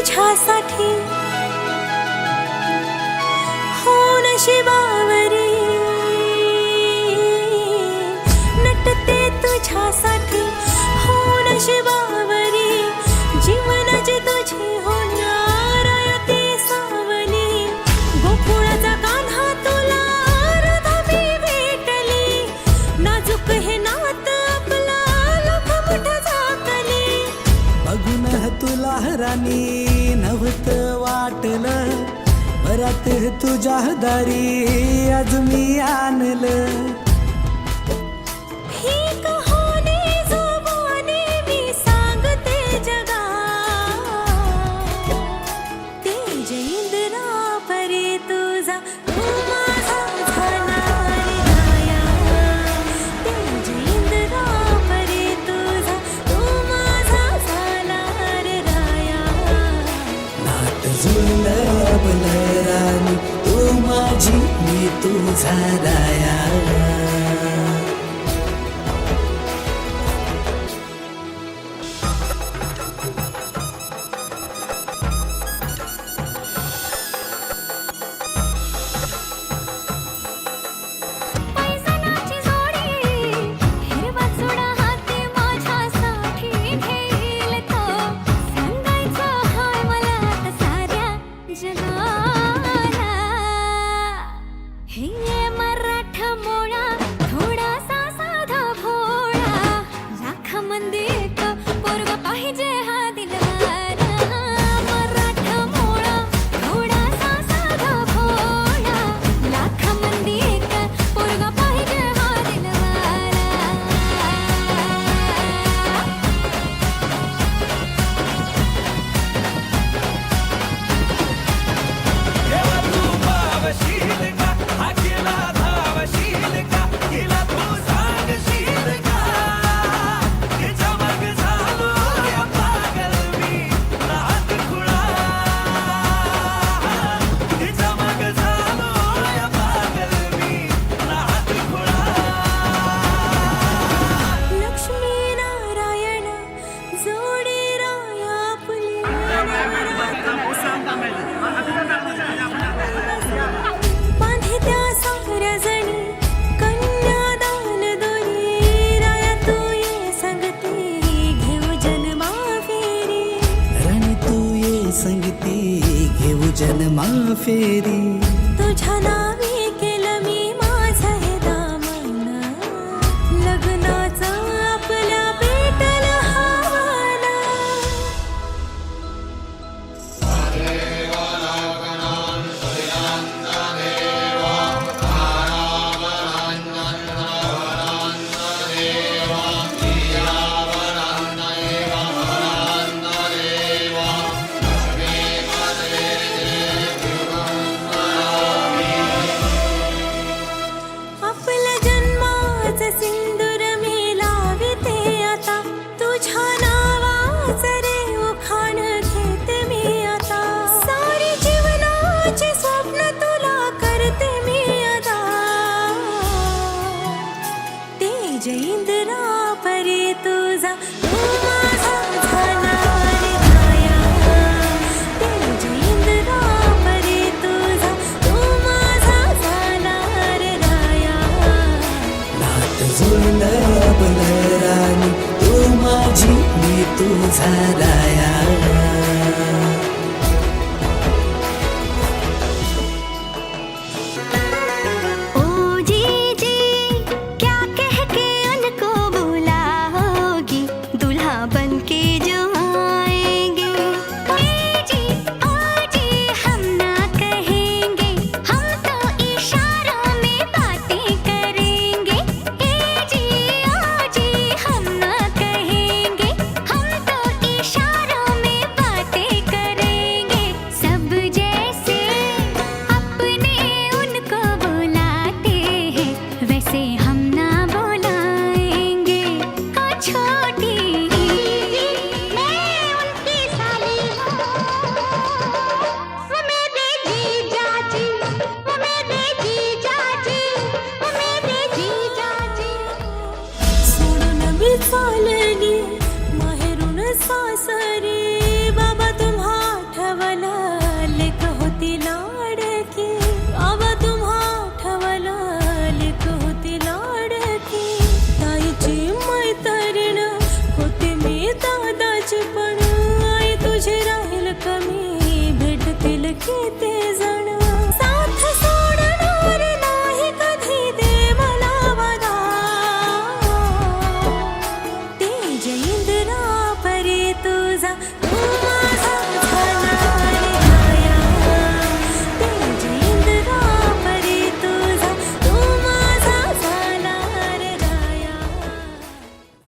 तुझ्यासाठी हो नशिबावरी नटते तुझ्यासाठी हो नशिबावरी जीवनाची तुझी होणार ती सावली गोकुळाचा कान्हा तुला राधा मी भेटली नाजूक हे नात आपला लख मोठा झाकली बघून तुला राणी नव्हत वाटलं परत तुझ्या दारी आज मी आणलं ही कहाणी जुबानी मी सांगते जगा तेज इंद्रा परी तुझा तू माझा झाला रे राया तेज इंद्रा परी तुझा तू माझा झाला रे राया नात जुळलं आपलं राणी तू माझी मी तुझा राया पैसनाची जोडी हिरवा चुडा हाती माझ्यासाठी घेईल तो सांगायचं हाय मला आता साऱ्या जगाला हे मराठा मोळा थोडासा साधा भोळा लाखामध्ये एक पोरगा पाहिजे हा दिलवाला मराठा मोळा थोडासा साधा भोळा लाखामध्ये एक पोरगा पाहिजे हा दिलवाला लक्ष्मीनारायण जोडी राया फुली बांधे त्या साऱ्या जणी कन्यादान दोरी राया तू ये सांगते घेऊ जन्मा फेरी राणी तू ये संगती घेऊ जन्मा फेरी तुझ्या नावी केलं मी माझं हे दामन लग्नाचं आपल्या पेटलं हवाला आपल्या जन्माचं सिंदूर मी लाविते आता तुझ्या नावाचं रे उखाण घेते मी आता सारी जीवनाची स्वप्न तुला करते मी अदा तेज इंद्रा परी तुझा तू माझा झाला रे राया तेज इंद्रा परी तुझा तू माझा झाला रे राया नात जुळलं आपलं राणी तू माझी मी तुझा राया ओ जी जी क्या कह के उनको बुलाओगी दूल्हा बन के जो आएंगे ओ जी हम ना कहेंगे हम तो इशारों में बातें करेंगे ओ जी हम ना कहेंगे हम तो इशारों में बातें करेंगे सब जैसे अपने उनको बुलाते हैं वैसे हम ना बुलाएंगे ओ छोटी मैं उनकी साली हूँ वो मेरे जीजा जी वो मेरे जीजा जी वो मेरे जीजा जी सोडून विचारली माहेरून सासरी